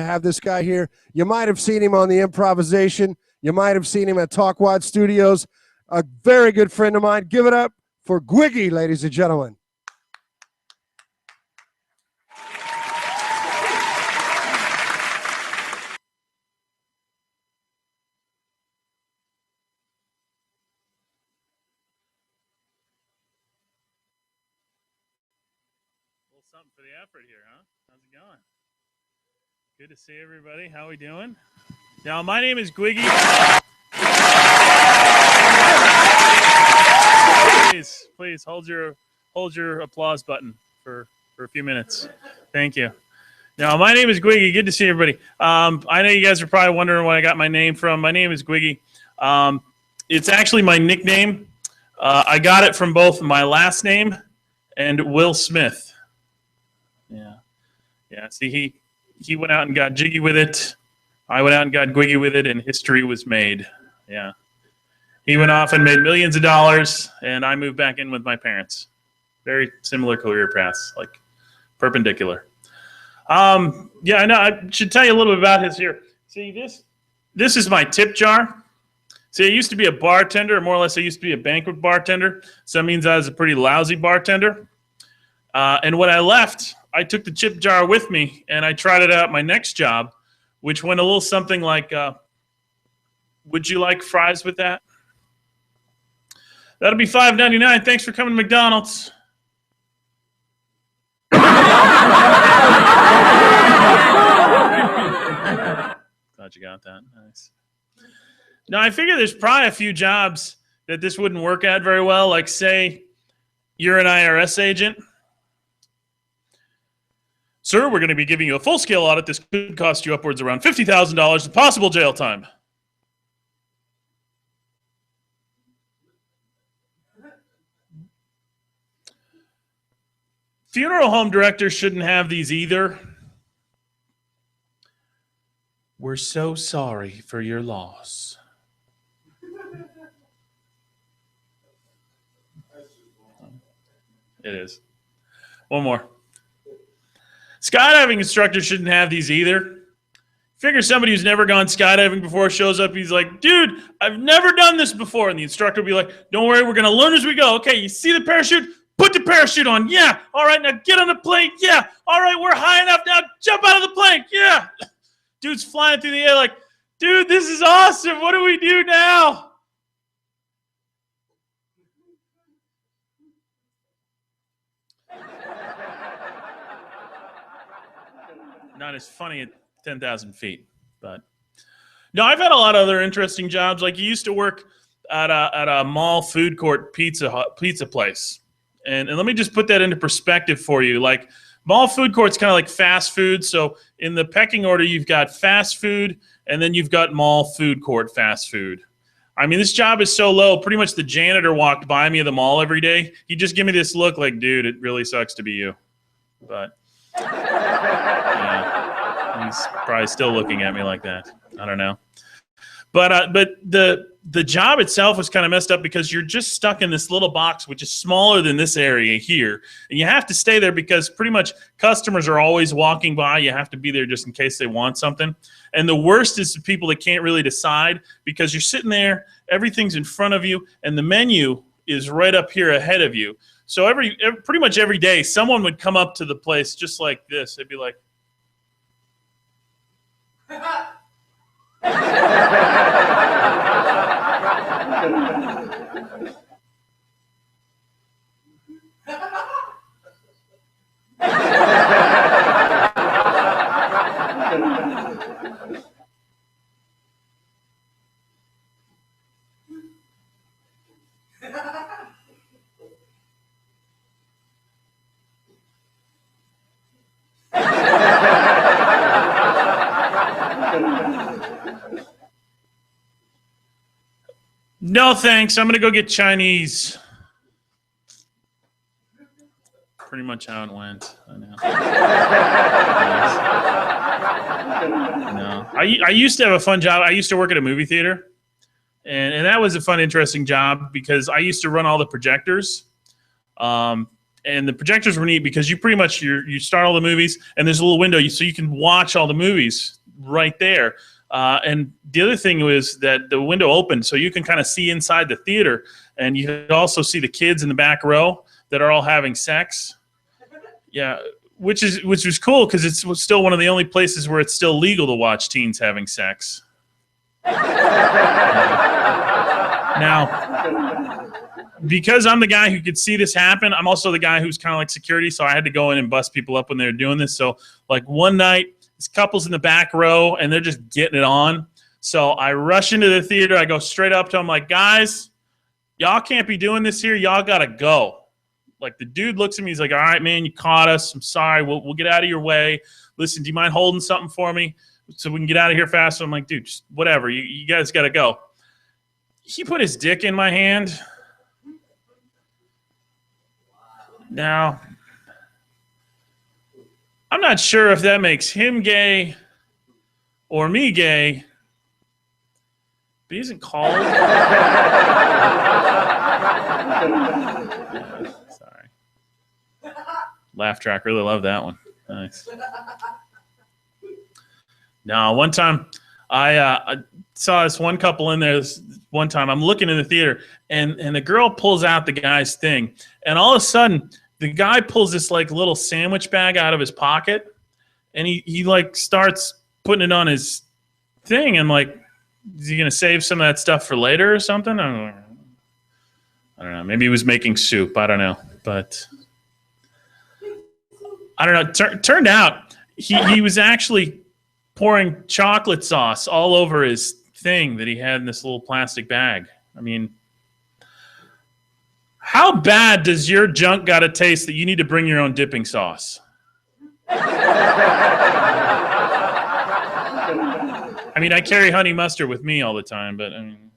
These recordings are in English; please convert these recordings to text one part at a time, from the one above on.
have this guy here. You might have seen him on the improvisation. You might have seen him at Talkwad Studios. A very good friend of mine. Give it up for Gwiggy, ladies and gentlemen. Something for the effort here, huh? How's it going? Good to see everybody. How we doing? Now, my name is Gwiggy. Please hold your applause button for a few minutes. Thank you. Now, my name is Gwiggy. Good to see everybody. I know you guys are probably wondering where I got my name from. My name is Gwiggy. It's actually my nickname. I got it from both my last name and Will Smith. Yeah. See, he went out and got jiggy with it. I went out and got gwiggy with it, and history was made. Yeah. He went off and made millions of dollars, and I moved back in with my parents. Very similar career paths, like perpendicular. Yeah, I know. I should tell you a little bit about his here. See, this is my tip jar. See, I used to be a bartender, or more or less I used to be a banquet bartender. So that means I was a pretty lousy bartender. And when I left, I took the tip jar with me, and I tried it out at my next job, which went a little something like, would you like fries with that? That'll be $5.99. Thanks for coming to McDonald's. Glad you got that. Nice. Now, I figure there's probably a few jobs that this wouldn't work at very well. Like, say, you're an IRS agent. Sir, we're going to be giving you a full-scale audit. This could cost you upwards around $50,000 with possible jail time. Funeral home directors shouldn't have these either. We're so sorry for your loss. It is. One more. Skydiving instructors shouldn't have these either. Figure somebody who's never gone skydiving before shows up. He's like, dude, I've never done this before. And the instructor will be like, don't worry, we're going to learn as we go. Okay, you see the parachute? Put the parachute on. Yeah. All right, now get on the plane. Yeah. All right, we're high enough now. Jump out of the plane. Yeah. Dude's flying through the air like, dude, this is awesome. What do we do now? Not as funny at 10,000 feet, but no, I've had a lot of other interesting jobs. Like, you used to work at a mall food court pizza place, and let me just put that into perspective for you. Like, mall food court's kind of like fast food. So in the pecking order, you've got fast food, and then you've got mall food court fast food. I mean, this job is so low. Pretty much the janitor walked by me at the mall every day. He'd just give me this look like, dude, it really sucks to be you, but. Yeah, he's probably still looking at me like that. I don't know. But the job itself was kind of messed up because you're just stuck in this little box, which is smaller than this area here. And you have to stay there because pretty much customers are always walking by. You have to be there just in case they want something. And the worst is the people that can't really decide because you're sitting there, everything's in front of you, and the menu is right up here ahead of you. So pretty much every day, someone would come up to the place just like this. They'd be like, no thanks, I'm going to go get Chinese. Pretty much how it went. I know. No. I used to have a fun job. I used to work at a movie theater. And that was a fun, interesting job because I used to run all the projectors. And the projectors were neat because you pretty much you start all the movies, and there's a little window so you can watch all the movies right there. And the other thing was that the window opened so you can kind of see inside the theater, and you could also see the kids in the back row that are all having sex. Yeah, which was cool because it's still one of the only places where it's still legal to watch teens having sex. Now, because I'm the guy who could see this happen, I'm also the guy who's kind of like security, so I had to go in and bust people up when they were doing this. So, like one night, this couple's in the back row, and they're just getting it on. So I rush into the theater. I go straight up to them like, guys, y'all can't be doing this here. Y'all got to go. Like the dude looks at me. He's like, all right, man, you caught us. I'm sorry. We'll get out of your way. Listen, do you mind holding something for me so we can get out of here faster? I'm like, dude, just whatever. You guys got to go. He put his dick in my hand. Now, I'm not sure if that makes him gay or me gay, but he isn't called. Sorry. Laugh track. Really love that one. Nice. Now, one time I saw this one couple in there. One time I'm looking in the theater, and the girl pulls out the guy's thing, and all of a sudden the guy pulls this like little sandwich bag out of his pocket, and he like starts putting it on his thing, and like, is he gonna save some of that stuff for later or something? I don't know. Maybe he was making soup. I don't know, but I don't know. Turned out he was actually pouring chocolate sauce all over his thing that he had in this little plastic bag. I mean, how bad does your junk got to taste that you need to bring your own dipping sauce? I mean, I carry honey mustard with me all the time, but I mean,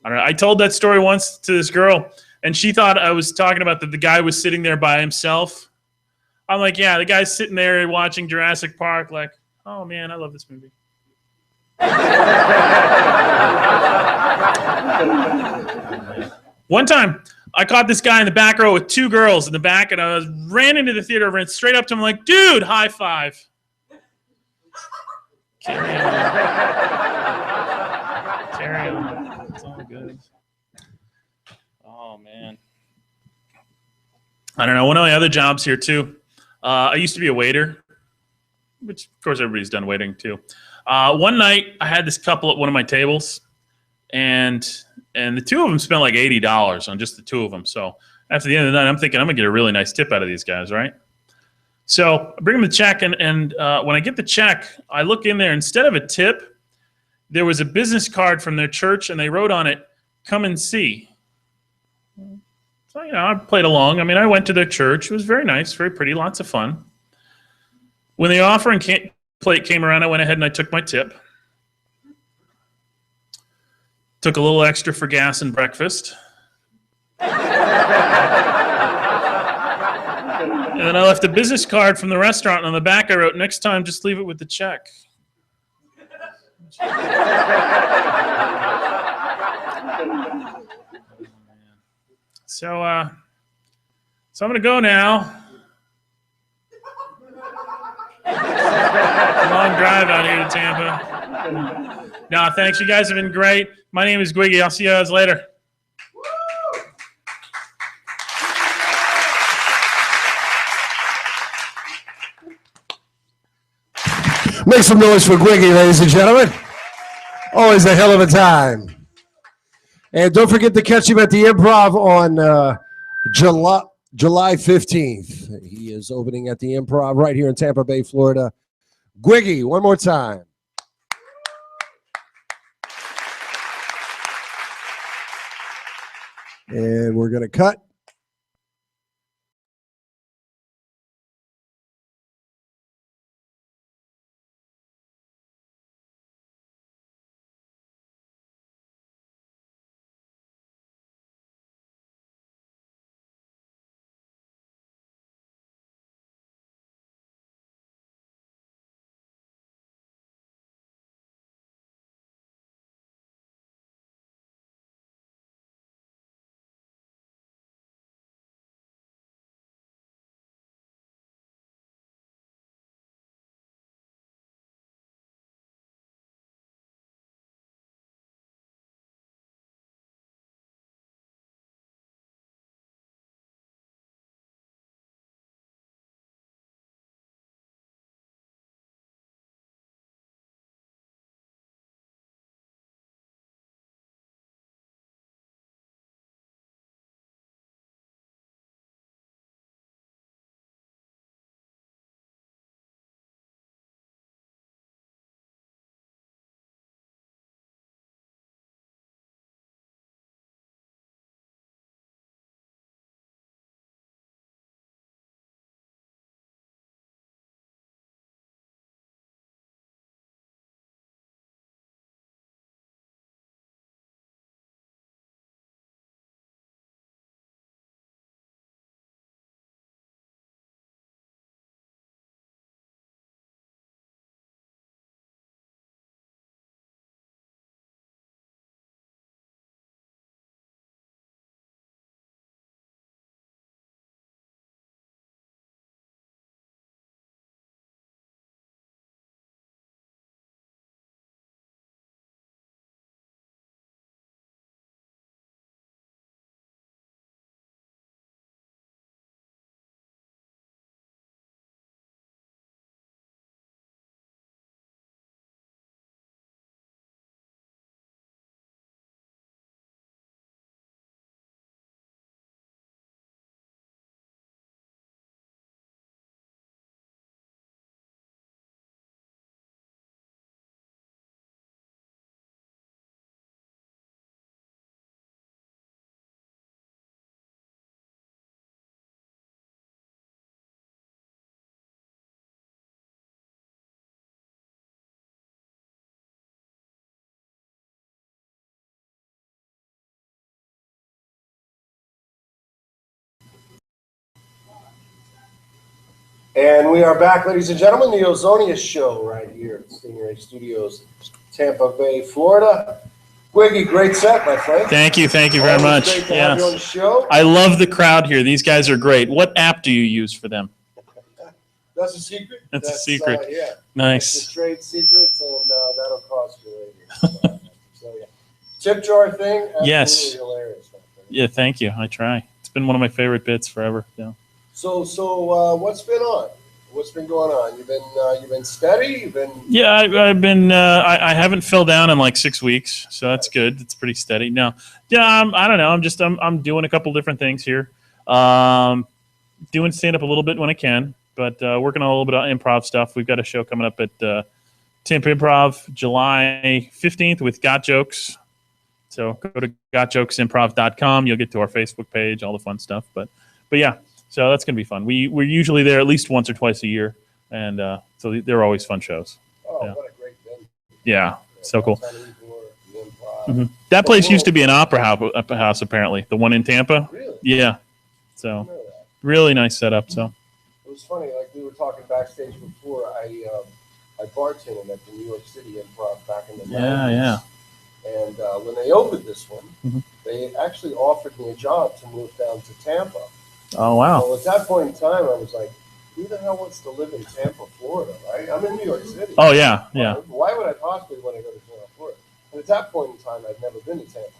I don't know. I told that story once to this girl, and she thought I was talking about that the guy was sitting there by himself. I'm like, yeah, the guy's sitting there watching Jurassic Park, like, oh man, I love this movie. One time, I caught this guy in the back row with two girls in the back, and I ran into the theater, ran straight up to him, like, dude, high five. Carry on. Carry on. It's all good. Oh man. I don't know. One of my other jobs here too. I used to be a waiter, which of course everybody's done waiting too. One night I had this couple at one of my tables, and the two of them spent like $80 on just the two of them. So after the end of the night, I'm thinking I'm gonna get a really nice tip out of these guys, right? So I bring them the check, and when I get the check, I look in there. Instead of a tip, there was a business card from their church, and they wrote on it, "Come and see." So, I played along. I mean, I went to their church. It was very nice, very pretty, lots of fun. When the offering plate came around, I went ahead and I took my tip. Took a little extra for gas and breakfast. And then I left a business card from the restaurant, and on the back I wrote, "Next time, just leave it with the check." So I'm going to go now. Long drive out here to Tampa. No, thanks. You guys have been great. My name is Gwiggy. I'll see you guys later. Make some noise for Gwiggy, ladies and gentlemen. Always a hell of a time. And don't forget to catch him at the Improv on July 15th. He is opening at the Improv right here in Tampa Bay, Florida. Gwiggy, one more time. And we're going to cut. And we are back, ladies and gentlemen, the Ozonia Show right here at Stingray Studios, Tampa Bay, Florida. Quiggy, great set, my friend. Thank you very Always much. Great to have you on the show. I love the crowd here. These guys are great. What app do you use for them? That's a secret. That's a secret. Yeah. It's Nice. the trade secrets, and that'll cost you later. So, yeah. Tip jar thing, absolutely Yes. hilarious. My friend. Yeah, thank you. I try. It's been one of my favorite bits forever. Yeah. So what's been on? What's been going on? You've been steady. You've been. Yeah, I've been. I haven't fell down in like 6 weeks, so that's good. It's pretty steady. No, yeah, I don't know. I'm doing a couple different things here. Doing stand up a little bit when I can, but working on a little bit of improv stuff. We've got a show coming up at Tampa Improv July 15th with Got Jokes. So go to gotjokesimprov.com. You'll get to our Facebook page, all the fun stuff. But yeah. So that's going to be fun. We're usually there at least once or twice a year, and so they're always fun shows. Oh, Yeah. what a great venue! Yeah, so cool. Mm-hmm. That place used to be an opera house, apparently. The one in Tampa. Really? Yeah. I So know that. really nice setup. So It was funny. Like we were talking backstage before. I bartended at the New York City Improv back in the 90s. yeah. And when they opened this one, Mhm. they actually offered me a job to move down to Tampa. Oh wow. Well, at that point in time, I was like, who the hell wants to live in Tampa, Florida, right? I'm in New York City. Oh yeah, yeah. Why would I possibly want to go to Tampa, Florida? And at that point in time, I'd never been to Tampa,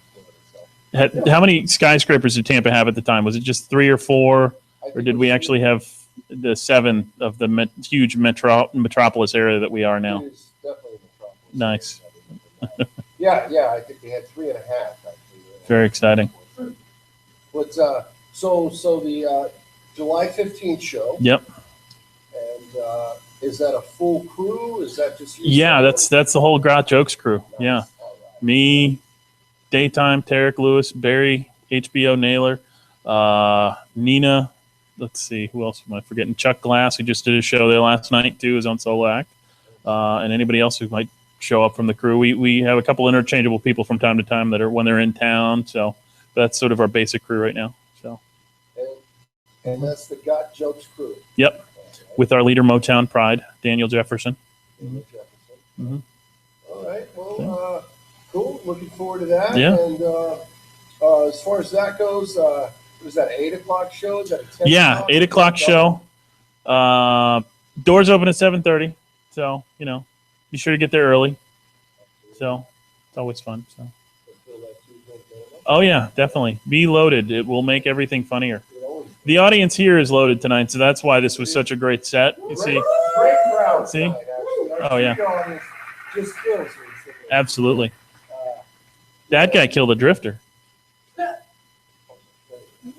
Florida. So How many skyscrapers did Tampa have at the time? Was it just 3 or 4, I think or it did we was- actually have the 7 of the huge metropolis area that we are now? It is definitely metropolis. Nice. Yeah. I think they had 3.5 actually. Very exciting. But so the July 15th show. Yep. And is that a full crew? Is that just you? Yeah, that's the whole Got Jokes crew. Nice. Yeah. All right. Me, Daytime, Tarek Lewis, Barry, HBO Naylor, Nina. Let's see, who else am I forgetting? Chuck Glass, who just did a show there last night too, his own solo act, and anybody else who might show up from the crew. We have a couple interchangeable people from time to time that are when they're in town. So that's sort of our basic crew right now. So And that's the Got Jokes crew. yep, All right. with our leader Motown Pride, Daniel Jefferson. Daniel Jefferson. Mhm. All right. Well, cool. Looking forward to that. Yeah. And as far as that goes, was that 8:00 show? Is that a 10 Yeah, 8 o'clock show. Doors open at 7:30. So be sure to get there early. So it's always fun. So. Oh yeah, definitely. Be loaded. It will make everything funnier. The audience here is loaded tonight, so that's why this was such a great set. You see, Great crowd. See? tonight, actually. Our Oh, yeah. studio audience just kills me. absolutely. Uh, That guy killed a drifter.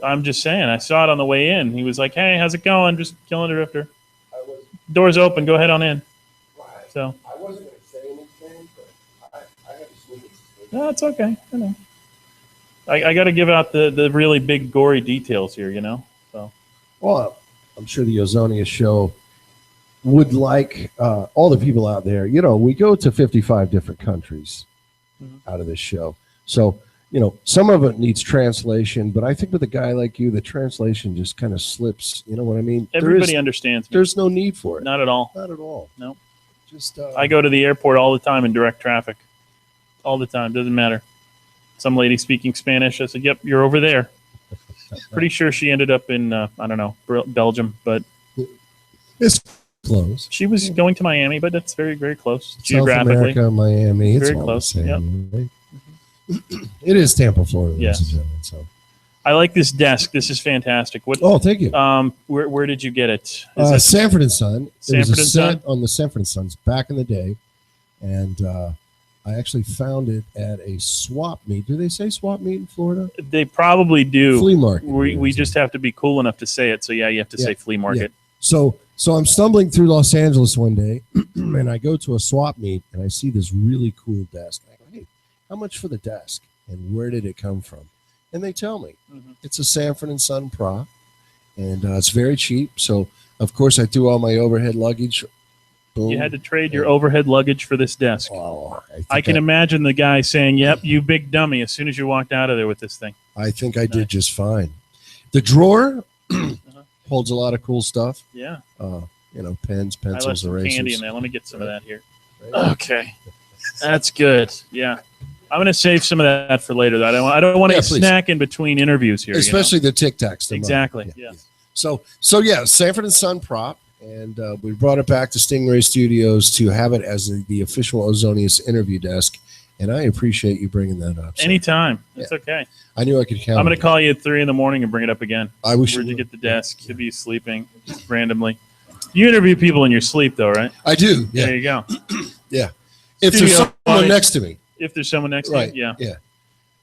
I'm just saying. I saw it on the way in. He was like, "Hey, how's it going? Just killing a drifter. I was Doors open. Go ahead on in." right. So I wasn't going to say anything, but I had to sneak it. no, it's okay. I know. I got to give out the really big gory details here. So Well, I'm sure the Ozonia show would like all the people out there. We go to 55 different countries Mhm. out of this show. So, some of it needs translation, but I think with a guy like you, the translation just kind of slips. You know what I mean? everybody understands me. There's no need for it. Not at all. Not at all. No. Just I go to the airport all the time in direct traffic. All the time. Doesn't matter. Some lady speaking Spanish. I said, "Yep, you're over there." Pretty sure she ended up in I don't know, Belgium, but it's close. she was going to Miami. But that's very, very close South geographically. America, Miami. It's Very all close, the same, right? It is Tampa, Florida, ladies Yes. and gentlemen. So, I like this desk. This is fantastic. What? thank you. Where did you get it? Is it Sanford and Son. It was Sanford a and set Son? on the Sanford and Sons back in the day, and I actually found it at a swap meet. Do they say swap meet in Florida? They probably do. Flea market. We just have to be cool enough to say it. So yeah, you have to say flea market. So I'm stumbling through Los Angeles one day, and I go to a swap meet, and I see this really cool desk. I go, "Hey, how much for the desk? And where did it come from?" And they tell me Mhm. it's a Sanford and Son prop, and it's very cheap. So of course I do all my overhead luggage. Boom. You had to trade your overhead luggage for this desk. Oh, I can imagine the guy saying, "Yep, you big dummy," as soon as you walked out of there with this thing. I think I did just fine. The drawer holds a lot of cool stuff. Yeah. Pens, I left pencils, some erasers. candy in there. Let me get some of that here. Right? Okay. That's good. Yeah. I'm going to save some of that for later. I don't want to please. snack in between interviews here. Especially the Tic Tacs. Exactly. Yeah. Yes. So Sanford & Son prop, and we brought it back to Stingray Studios to have it as the official Ozonius interview desk, and I appreciate you bringing that up. Anytime. It's okay. I knew I could count. I'm going to call you at 3 a.m. and bring it up again. I wish. Where'd you get the desk? Could be sleeping randomly. You interview people in your sleep, though, right? I do. Yeah. There you go. Yeah. If there's someone next to me. If there's someone next right. to you, yeah.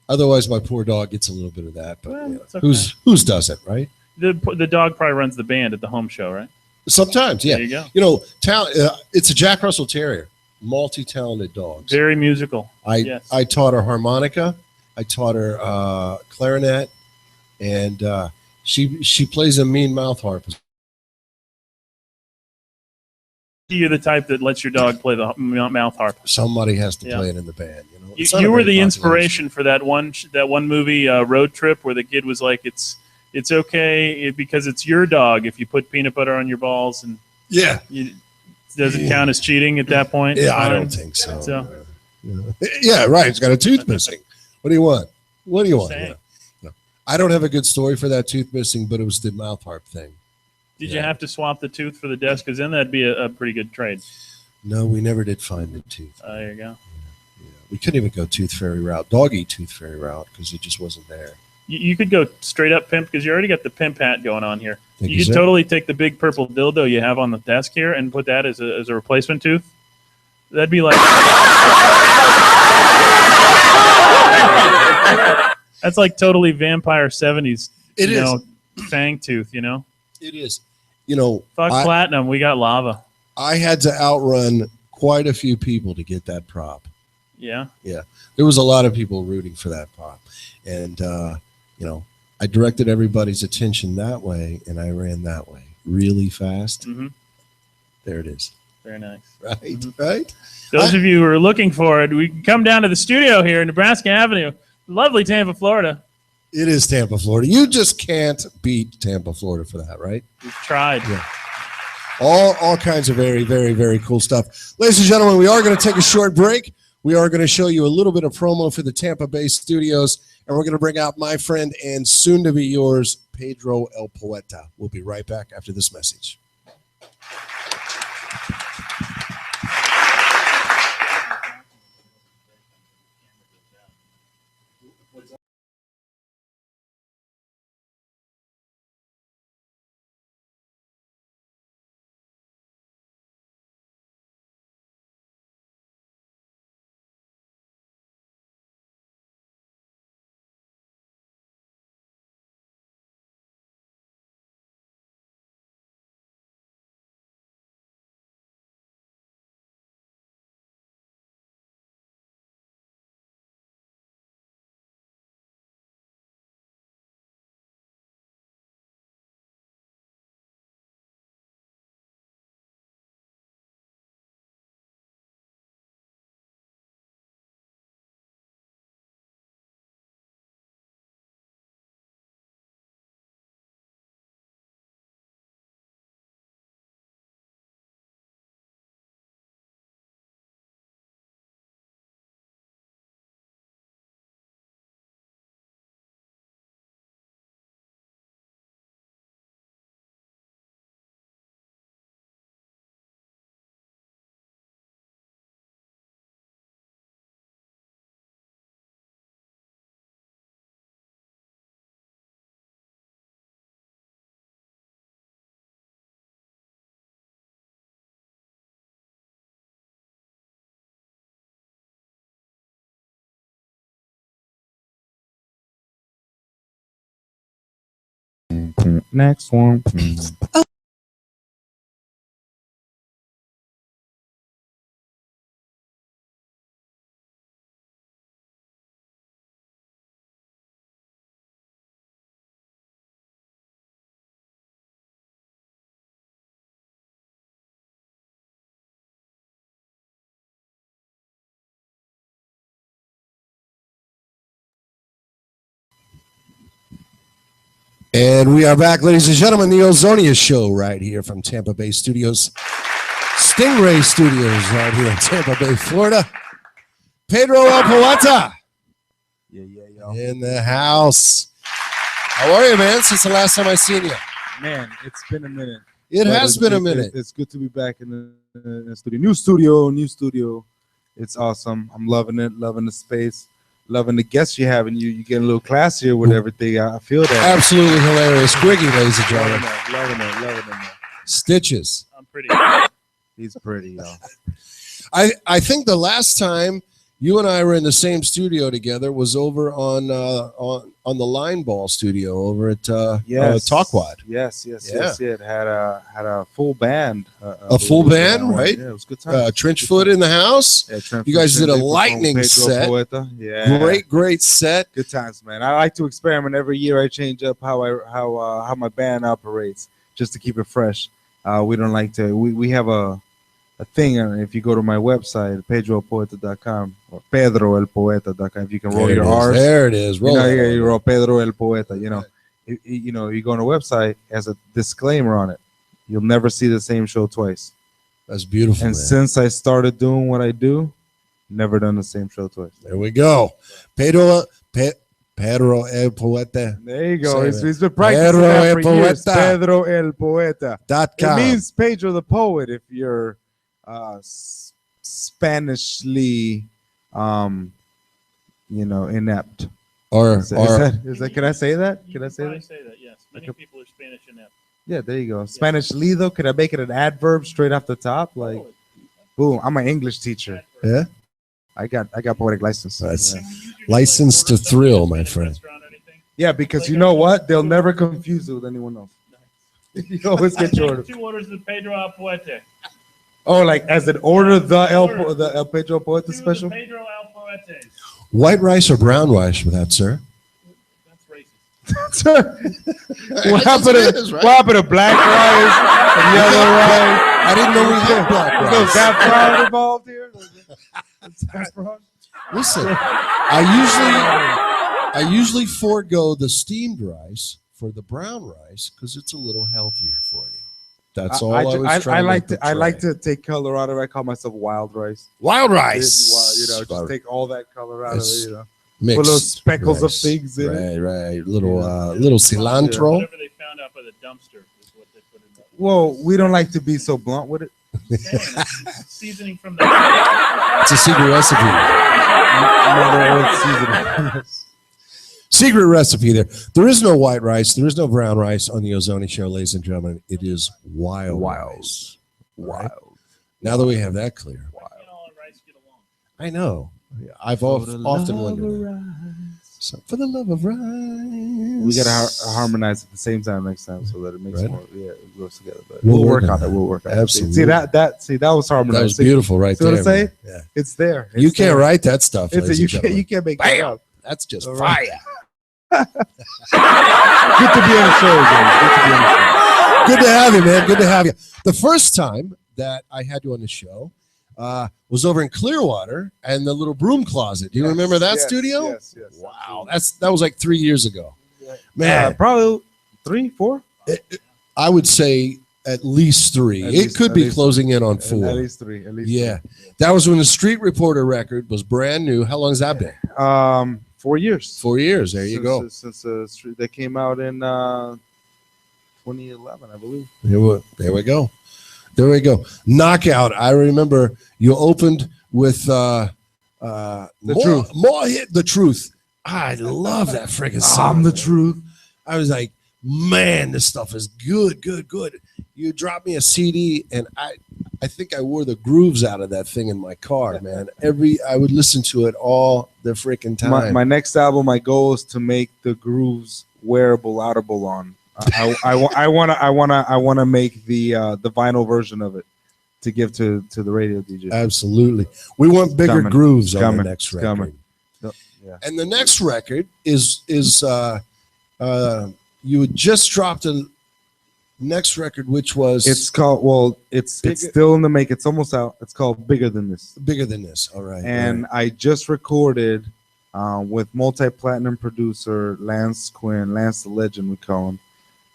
Otherwise, my poor dog gets a little bit of that. But well, okay. whose doesn't, right? The dog probably runs the band at the home show, right? Sometimes, yeah. There you go. It's a Jack Russell Terrier, multi-talented dogs. Very musical. I taught her harmonica. I taught her clarinet, and she plays a mean mouth harp. You're the type that lets your dog play the mouth harp. Somebody has to play it in the band. You were the inspiration for that one movie, Road Trip, where the kid was like, "It's okay because it's your dog. If you put peanut butter on your balls, and does it count as cheating at that point?" Yeah, I don't think so. Yeah, right. It's got a tooth missing. What do you want? I don't have a good story for that tooth missing, but it was the mouth harp thing. Did you have to swap the tooth for the desk? Because then that'd be a pretty good trade. No, we never did find the tooth. There you go. Yeah. We couldn't even go tooth fairy route, doggy tooth fairy route, because it just wasn't there. You could go straight up pimp, because you already got the pimp hat going on here. You could so? totally take the big purple dildo you have on the desk here and put that as a replacement tooth. That'd be like that's like totally vampire 70s. It is fang tooth. It is. Fuck platinum. We got lava. I had to outrun quite a few people to get that prop. Yeah. Yeah. There was a lot of people rooting for that prop. And, I directed everybody's attention that way, and I ran that way really fast. Mm-hmm. There it is. Very nice. Right. Mm-hmm. Right. Those of you who are looking for it, we can come down to the studio here in Nebraska Avenue. Lovely Tampa, Florida. It is Tampa, Florida. You just can't beat Tampa, Florida for that, right? We've tried. Yeah. All kinds of very, very, very cool stuff. Ladies and gentlemen, we are going to take a short break. We are going to show you a little bit of promo for the Tampa Bay studios, and we're going to bring out my friend and soon-to-be yours, Pedro El Poeta. We'll be right back after this message. Next one. And we are back, ladies and gentlemen, the Ozonia Show right here from Tampa Bay Studios. Stingray Studios right here in Tampa Bay, Florida. Pedro El Poeta in the house. How are you, man, since the last time I seen you? Man, it's been a minute. It has been a minute. It's good to be back in the studio. New studio. It's awesome. I'm loving it, loving the space. Loving the guests you have, and you get a little classier with everything. I feel that. Absolutely hilarious. Squiggy, ladies and gentlemen. Loving it, man. Stitches. I'm pretty. He's pretty, y'all. I think the last time you and I were in the same studio together was over on the Line Ball studio over at Talkwad. Yes. Yeah. Had a full band. A full band, right? Yeah, it was good time. Trenchfoot in the house. Yeah, You guys did a Pedro lightning set. Poeta. Yeah, Great set. good times, man. I like to experiment every year. I change up how my band operates just to keep it fresh. We don't like to. We have a thing. If you go to my website, pedroelpoeta.com or pedroelpoeta.com, if you can roll your R's. There it is. Roll it. You roll Pedro El Poeta. You go on a website, it has a disclaimer on it. You'll never see the same show twice. That's beautiful. And man. since I started doing what I do, never done the same show twice. There we go. Pedro El Poeta. There you go. Say He's been practicing Pedro that El for years. Poeta. Pedro El Poeta. .com. It means Pedro the Poet if you're Spanishly, inept. Is that? Can I say that? You Can I say probably that? say that, yes. Many people are Spanish inept. Yeah, there you go. Spanishly though, could I make it an adverb straight off the top? Like, boom! I'm an English teacher. Yeah. I got poetic license. That's Yeah. License to thrill, my friend. Yeah, because you know what? They'll never confuse you with anyone else. You always get your order. 2 orders of Pedro El Poeta. Oh, like as an order, the El Pedro Poeta 2 special. Pedro El Poetes. White rice or brown rice with that, sir? That's racist. What happened to black rice and yellow rice? I didn't know we had black There's no rice. saffron involved here. Saffron? Listen, I usually forego the steamed rice for the brown rice because it's a little healthier for you. That's all I was trying I like to take Colorado. I call myself wild rice. wild rice. Just take all that color out of it. Mixed Put little speckles rice. of figs in it. Right. Little cilantro. Whatever they found out by the dumpster is what they put in there. Well, we don't like to be so blunt with it. Seasoning from the. It's a secret recipe. Mother Earth seasoning. Secret recipe there. There is no white rice. There is no brown rice on the Ozoni Show, ladies and gentlemen. It is wild rice. Right? Now that we have that clear. All rice get along. I know. I've often wondered that. So, for the love of rice. We gotta harmonize at the same time next time so that it makes Right. more. Yeah, it goes together. But We'll we'll work work on on it. We'll work on it. Absolutely. See that was harmonized. That was beautiful right See what there. I say? man. Yeah. It's there. You It's can't there. write that stuff. It's ladies you and can't gentlemen. you can't make Bam! it up. That's just All fire. right. Good to be on the show again. Good to be on the show. Good to have you, man. Good to have you. The first time that I had you on the show was over in Clearwater and the little broom closet. Do you remember that studio? Yes. Wow, that was like 3 years ago. Man, Probably 3, 4. I would say at least 3. At It least- could at be least- closing in on 4. At least 3. At least Yeah, that was when the Street Reporter record was brand new. How long has that been? 3. 4 years. 4 years. There you go. Since they came out in 2011, I believe. There we go. There we go. Knockout. I remember you opened with The Truth. More hit the truth. I love that freaking song. I'm the truth. I was like, man, this stuff is good. You dropped me a CD, and I think I wore the grooves out of that thing in my car, man. I would listen to it all the freaking time. My next album, my goal is to make the grooves wearable, audible on. I wanna make the vinyl version of it to give to the radio DJ. Absolutely. We want bigger Coming. grooves on Coming. the next It's record. coming. Yeah. And the next record is you had just dropped a next record, which was It's called it's Bigger- still in the make. It's almost out. It's called Bigger Than This. bigger than this. All right. And I just recorded with multi-platinum producer Lance Quinn, Lance the Legend, we call him.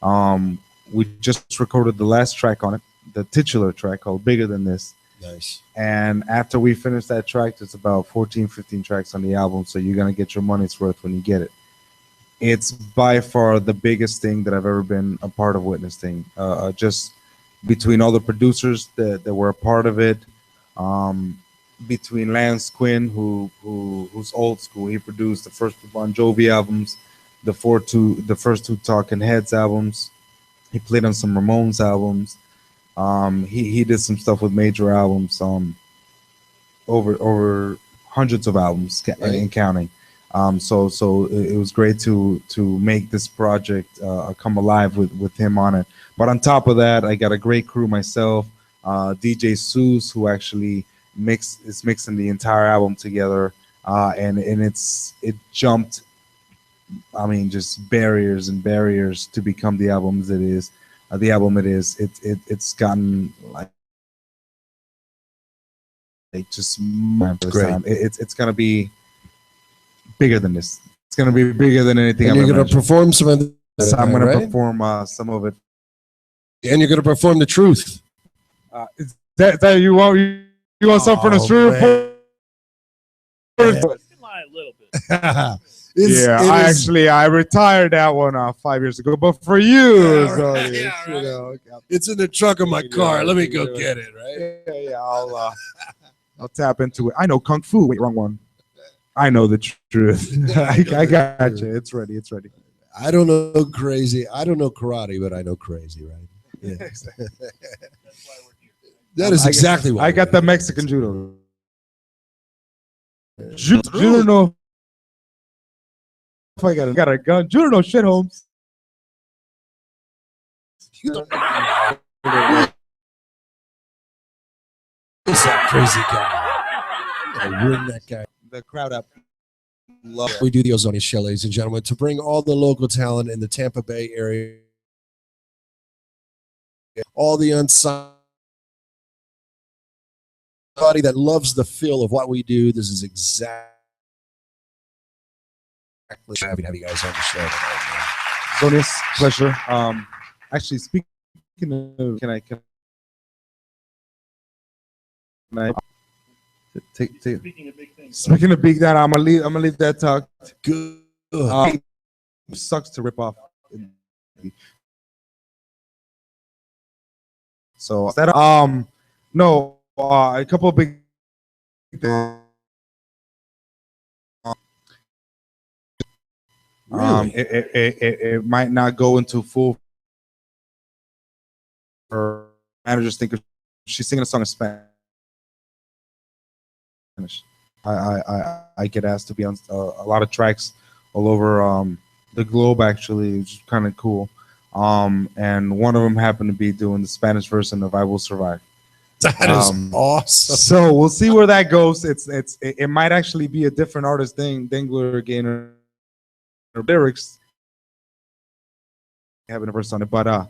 We just recorded the last track on it, the titular track called Bigger Than This. Nice. And after we finish that track, there's about 14, 15 tracks on the album. So you're going to get your money's worth when you get it. It's by far the biggest thing that I've ever been a part of witnessing. Just between all the producers that were a part of it, between Lance Quinn, who's old school. He produced the first Bon Jovi albums, the first two Talking Heads albums. He played on some Ramones albums. He did some stuff with major albums, over hundreds of albums and counting. So it was great to make this project come alive with him on it. But on top of that, I got a great crew myself. DJ Seuss, who actually is mixing the entire album together, and it jumped. I mean, just barriers and barriers to become the album it is. It's gotten like just Great. time. It's gonna be bigger than this. It's gonna be bigger than anything. And I've you're going to imagined. perform some of it. So I'm gonna right? perform some of it. And you're going to perform the truth. Is that you want something from the street man. report? You can lie a little bit. I retired that one 5 years ago. But for you, Yeah, so right. it's, Yeah, you right. know, It's in the trunk of my Yeah, car. Let me yeah, go yeah. get it, right? yeah. I'll tap into it. I know kung fu. Wait, wrong one. I know the truth. I got you. It's ready. I don't know crazy. I don't know karate, but I know crazy, right? Yeah. That's why we're here. That is exactly what I got the Mexican judo. Judo no. If I got a gun. Judo no shit, Holmes. It's that crazy guy. I'm gonna ring that guy. The crowd up. Love we do the Ozonia show, ladies and gentlemen, to bring all the local talent in the Tampa Bay area, all the unsigned, everybody that loves the feel of what we do. This is exactly happy to have you guys on the show tonight. Zonius, pleasure. Actually, speaking of, can I take Speaking of big things. speaking of big that I'm gonna leave that talk. Good. Sucks to rip off. So that no, a couple of big. Really? It might not go into full. Her managers think she's singing a song in Spanish. I get asked to be on a lot of tracks all over the globe, actually, which is kind of cool. And one of them happened to be doing the Spanish version of "I Will Survive." That is awesome. So we'll see where that goes. It might actually be a different artist than Gloria Gaynor lyrics having a verse on it, but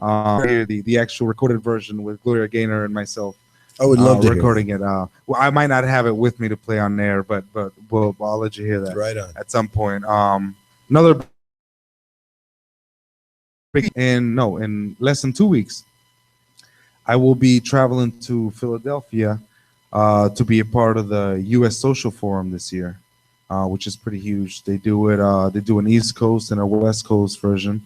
the actual recorded version with Gloria Gaynor and myself. I would love to recording it. Well, I might not have it with me to play on there, but I'll let you hear that right on. at some point. Another big in less than 2 weeks, I will be traveling to Philadelphia to be a part of the U.S. Social Forum this year, which is pretty huge. They do it. They do an East Coast and a West Coast version,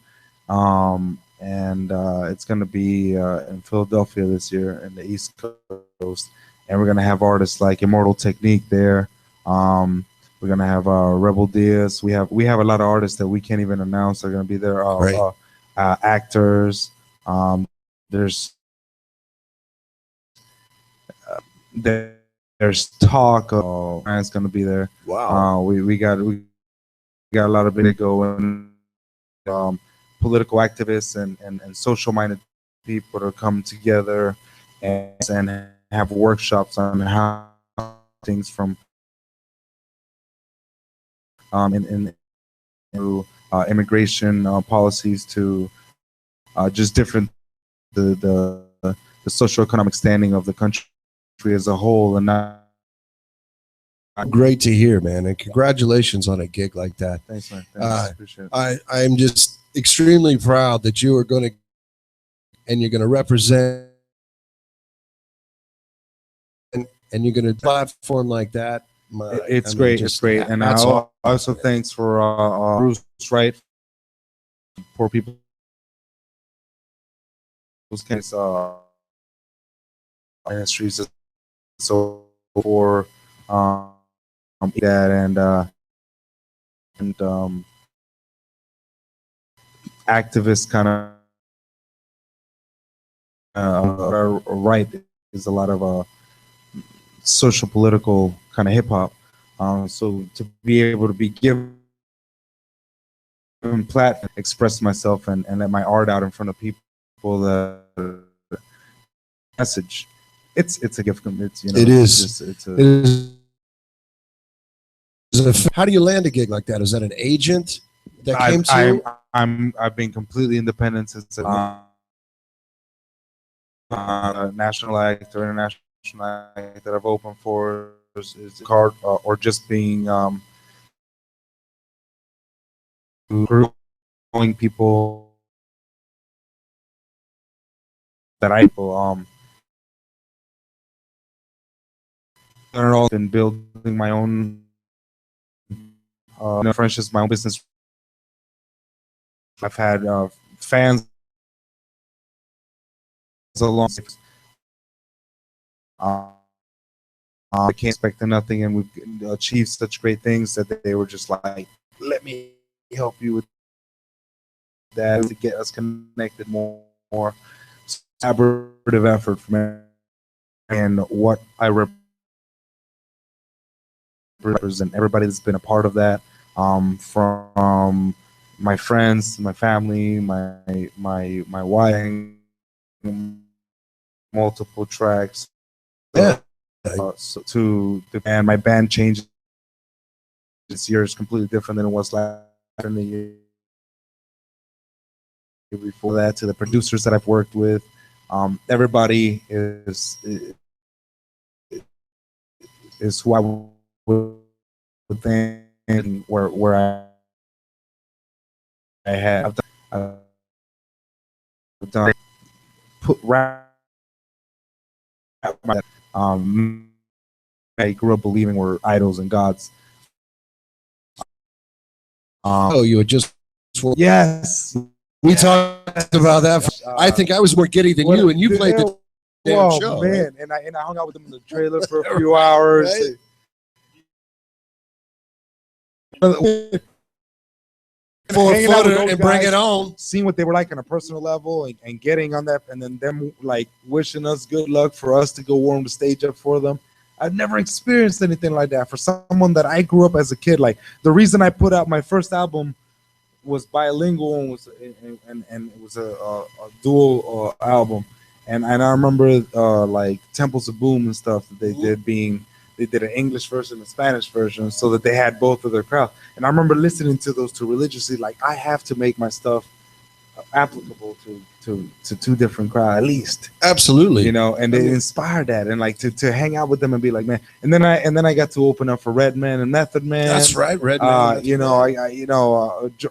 and it's going to be in Philadelphia this year in the East Coast, and we're going to have artists like Immortal Technique there. We're going to have Rebel Diaz. We have a lot of artists that we can't even announce. They're going to be there. Right. Actors. There's talk. Ryan's going to be there. Wow. We got a lot of big going. Political activists and social-minded people to come together and have workshops on how things from immigration policies to just different the socioeconomic standing of the country as a whole, and not Great to hear, man, and congratulations on a gig like that. Thanks, man. Thanks. Appreciate it. I'm just extremely proud that you are going to, and you're going to represent, and you're going to platform like that. It's great. It's great. And also thanks for Bruce Wright, Poor People. Those kinds of ministries, so for that and activist kind of right is a lot of social political kind of hip hop. So to be able to be given platform, express myself and let my art out in front of people, the message, it's a gift. It's, you know, it is. It's It is. How do you land a gig like that? Is that an agent that came to you? I've been completely independent since national act or international act that I've opened for is a card or just being growing people that I all been building my own friendships, my own business. I've had fans along. I can't expect nothing, and we've achieved such great things that they were just like, "Let me help you with that to get us connected more." Collaborative effort from me and what I represent. Everybody that's been a part of that, from my friends, my family, my wife, multiple tracks. Yeah. So to the band, my band changed. This year is completely different than it was last year. Before that, to the producers that I've worked with, everybody is who I would think where I have done put rap. I grew up believing were idols and gods. You had just Yes, we talked about that. I think I was more giddy than you, and you played the damn show, man. Right? And I hung out with them in the trailer for a few hours. Right? Full of fun and bring it on. Seeing what they were like on a personal level and getting on that, and then them like wishing us good luck for us to go warm the stage up for them. I've never experienced anything like that for someone that I grew up as a kid. Like the reason I put out my first album was bilingual and it was a dual album, and I remember like Temples of Boom and stuff that they did they did an English version and a Spanish version so that they had both of their crowd. And I remember listening to those two religiously, like I have to make my stuff applicable to two different crowds at least. Absolutely. You know, and they inspired that, and like to hang out with them and be like, man. And then I got to open up for Redman and Method Man. That's right, Redman. You know,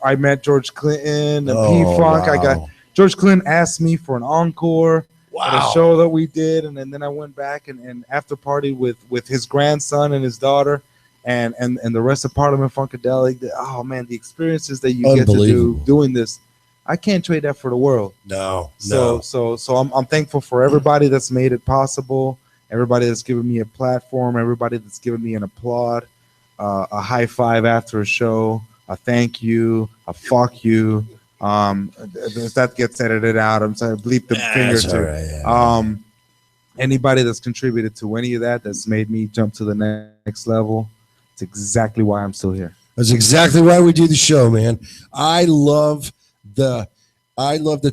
I met George Clinton and P-Funk. Wow. I got George Clinton asked me for an encore. Wow. At a show that we did, and then I went back and after party with his grandson and his daughter, and the rest of Parliament Funkadelic. Oh man, the experiences that you get to do doing this, I can't trade that for the world. No. So I'm thankful for everybody that's made it possible, everybody that's given me a platform, everybody that's given me an applaud, a high five after a show, a thank you, a fuck you. That gets edited out. I'm sorry, bleep the finger too. Right, yeah. Anybody that's contributed to any of that's made me jump to the next level. It's exactly why I'm still here. That's exactly why we do the show, man. I love the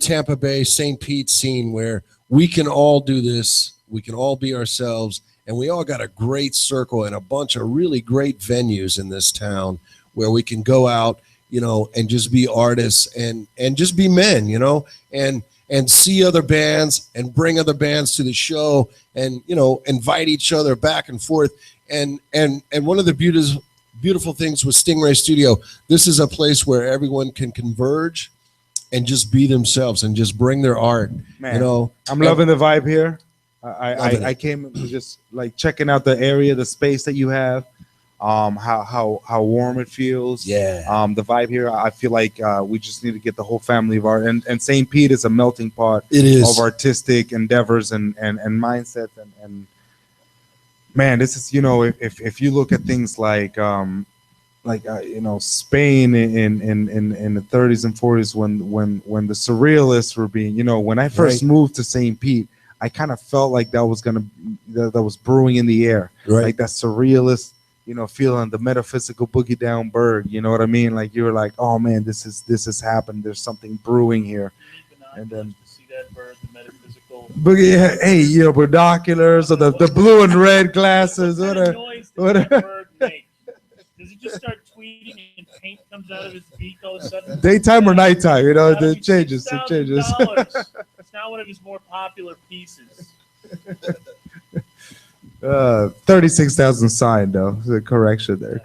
Tampa Bay St. Pete scene where we can all do this. We can all be ourselves, and we all got a great circle and a bunch of really great venues in this town where we can go out, you know, and just be artists and just be men, you know, and and see other bands and bring other bands to the show and, you know, invite each other back and forth. And one of the beautiful things with Stingray Studio, this is a place where everyone can converge and just be themselves and just bring their art. Man, You know, I'm loving the vibe here. Loving it. I came just like checking out the area, the space that you have, how warm it feels. Yeah. The vibe here. I feel like we just need to get the whole family of art, and St. Pete is a melting pot It is. of artistic endeavors and mindsets and man, this is, you know, if you look at things like you know, Spain in the 30s and 40s when the surrealists were being, you know, when I first Right. moved to St. Pete, I kind of felt like that was brewing in the air, Right. like that surrealist, you know, feeling, the metaphysical boogie down bird, you know what I mean? Like you were like, oh man, this has happened. There's something brewing here. And then to see that bird, the metaphysical. boogie, yeah, hey, you know, binoculars or the blue and red glasses, whatever. noise what does a- that bird make? Does he just start tweeting and paint comes out of his beak all of a sudden? Daytime or nighttime, you know, Gotta it be changes. It $6,000. changes. It's not one of his more popular pieces. 36,000 signed though. The correction there.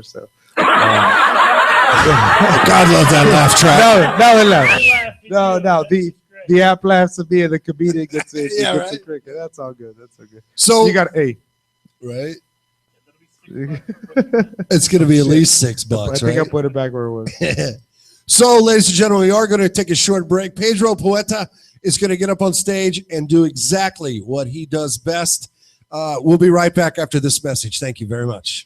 So God love that laugh track. no, it laughed. Don't laugh, he No, did. no, That's great. The app laughs at me and the comedian gets it. Yeah, He gets right. the cricket. That's all good. So, You got hey. right? That'll be $6 It's going to be at Shit. least I $6, think right? I put it back where it was. So, ladies and gentlemen, we are going to take a short break. Pedro Poeta is going to get up on stage and do exactly what he does best. We'll be right back after this message. Thank you very much.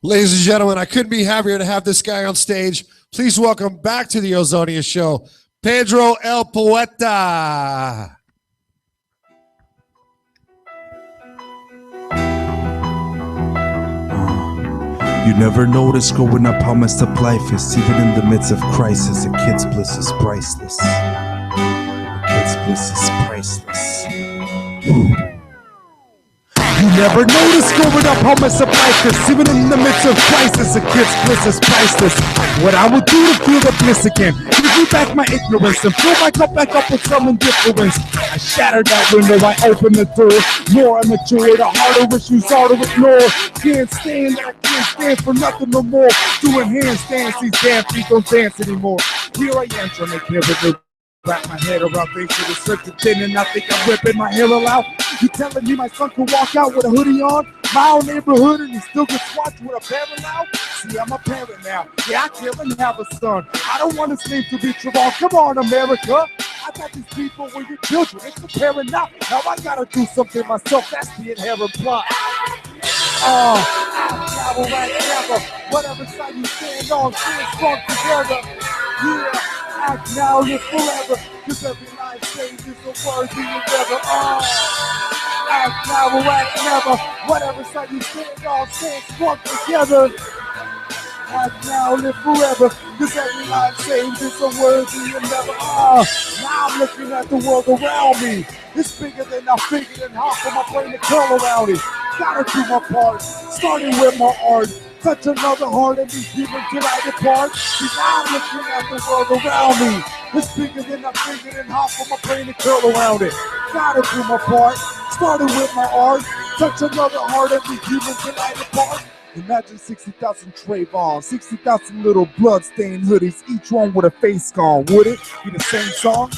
Ladies and gentlemen, I couldn't be happier to have this guy on stage. Please welcome back to the Ozonia Show, Pedro El Poeta. You never notice growing up how messed up life is. Even in the midst of crisis, a kid's bliss is priceless. A kid's bliss is priceless. Ooh. You never notice growing up how messed up life is. Even in the midst of crisis, a kid's bliss is priceless. What I would do to feel the bliss again, give me back my ignorance and fill my cup back up with some indifference. I shattered that window, I opened the door. More immature, the harder issues are to ignore. Can't stand for nothing no more. Doing handstands, these damn feet don't dance anymore. Here I am trying to care of it. Wrap my head around things that are stripped thin, and I think I'm ripping my hair all out. You telling me my son can walk out with a hoodie on? My own neighborhood, and he still gets watched with a parent now? See, I'm a parent now. Yeah, I can't even have a son. I don't want his name to be Trevon. Come on, America. I thought these people were your children. It's a parent now. Now I gotta do something myself. That's the inherent plot. Travel right never. Whatever side you stand on, stand strong together. Yeah. Act now, live forever, cause every life saved is a worthy endeavor. Act now or act never, whatever side you stand on, stand strong together. Act now, live forever, cause every life saved is a worthy endeavor. Now I'm looking at the world around me. It's bigger than I figured, and half of my brain to curl around it. Gotta do my part, starting with my art. Touch another heart and be human till I depart. See, now I'm looking at the world around me. It's bigger than I figured, and half of my brain to curl around it. Gotta do my part, starting with my art. Touch another heart and be human till I depart. Imagine 60,000 Trayvon, 60,000 little blood-stained hoodies, each one with a face gone. Would it be the same song?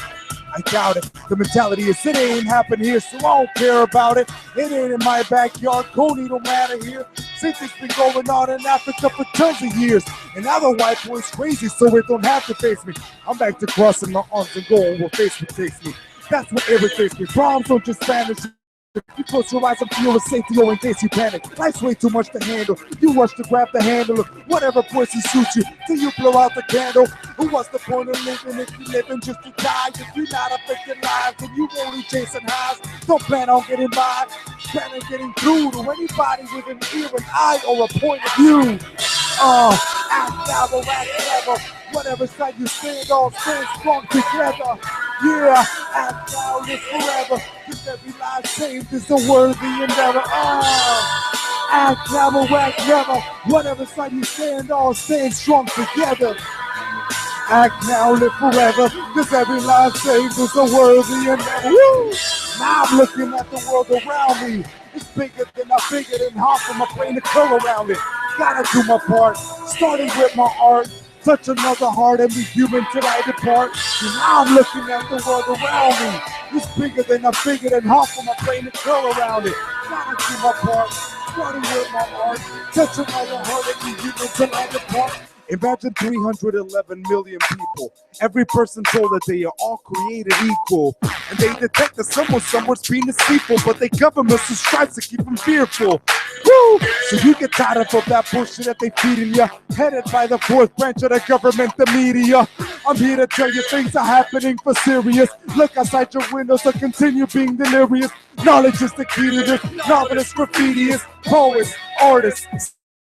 I doubt it. The mentality is it ain't happening here, so I don't care about it. It ain't in my backyard. Coney don't matter here. Since it's been going on in Africa for tons of years. And now the white boy's crazy, so it don't have to face me. I'm back to crossing my arms and going where Facebook takes me. That's what irritates me. Problems don't just vanish. You close your eyes and feel the safety or in case you panic. Life's way too much to handle. You rush to grab the handle of whatever poison suits you till you blow out the candle. And what's the point of living if you're living just to die? If you're not affecting lives and you only chasing highs, don't plan on getting by. Plan on getting through to anybody with an ear, an eye, or a point of view. Act now or act never. Whatever side you stand on, stand strong together. Yeah, act now, live forever. Cause every life saved is a worthy endeavor. Act now or act never. Whatever side you stand on, stand strong together. Act now, live forever. Cause every life saved is a worthy endeavor. Woo! Now I'm looking at the world around me. It's bigger than I figured, and half of my brain to curl around it. Gotta do my part, starting with my art. Touch another heart and be human till I depart. And now I'm looking at the world around me. It's bigger than I figured, and half of my brain to curl around it. Gotta do my part, starting with my art. Touch another heart and be human till I depart. Imagine 311 million people. Every person told that they are all created equal. And they detect that someone's being deceitful, but they government strives to keep them fearful. Woo! So you get tired of all that bullshit that they feeding ya. Headed by the fourth branch of the government, the media. I'm here to tell you things are happening for serious. Look outside your windows and continue being delirious. Knowledge is the key to this. Novelists, graffitiists, poets, artists,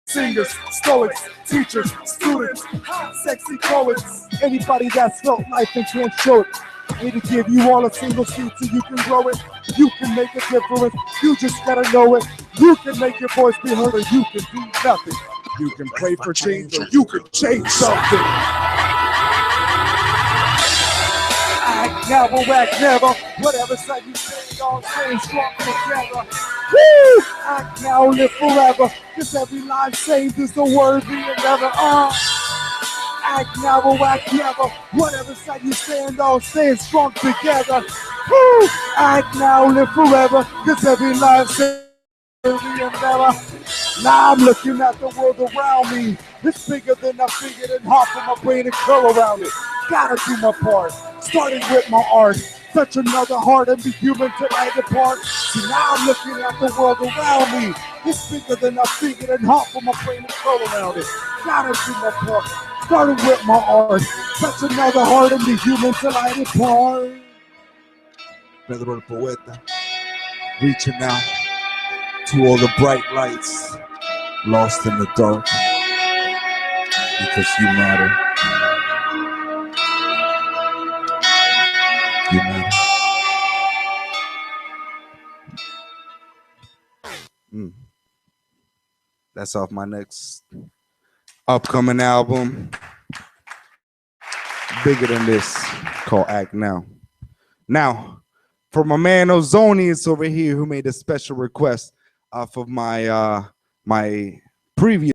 singers, stoics, teachers, students, sexy poets, anybody that's felt life and can't show it. Need to give you all a single seed so you can grow it. You can make a difference. You just gotta know it. You can make your voice be heard, or you can do nothing. You can pray for change, or you can change something. Act now or act never. Whatever side you stand on, stand strong together. Woo! Act now, live forever. Cause every life saved is a worthy endeavor. Act now or act never. Whatever side you stand on, stand strong together. Woo! Act now, live forever. Cause every life saved is a worthy endeavor. Now I'm looking at the world around me. It's bigger than I figured, and half of my brain to curl around it. Gotta do my part, starting with my art. Such another heart and be human till I depart. See, now I'm looking at the world around me. It's bigger than I figured and hard for my brain to curl around it. Gotta do my part. Started with my art. Such another heart and be human till I depart. Pedro el Poeta, reaching out to all the bright lights lost in the dark, because you matter. You matter. That's off my next upcoming album, bigger than this, called Act Now. Now, for my man Ozonius over here, who made a special request off of my my previous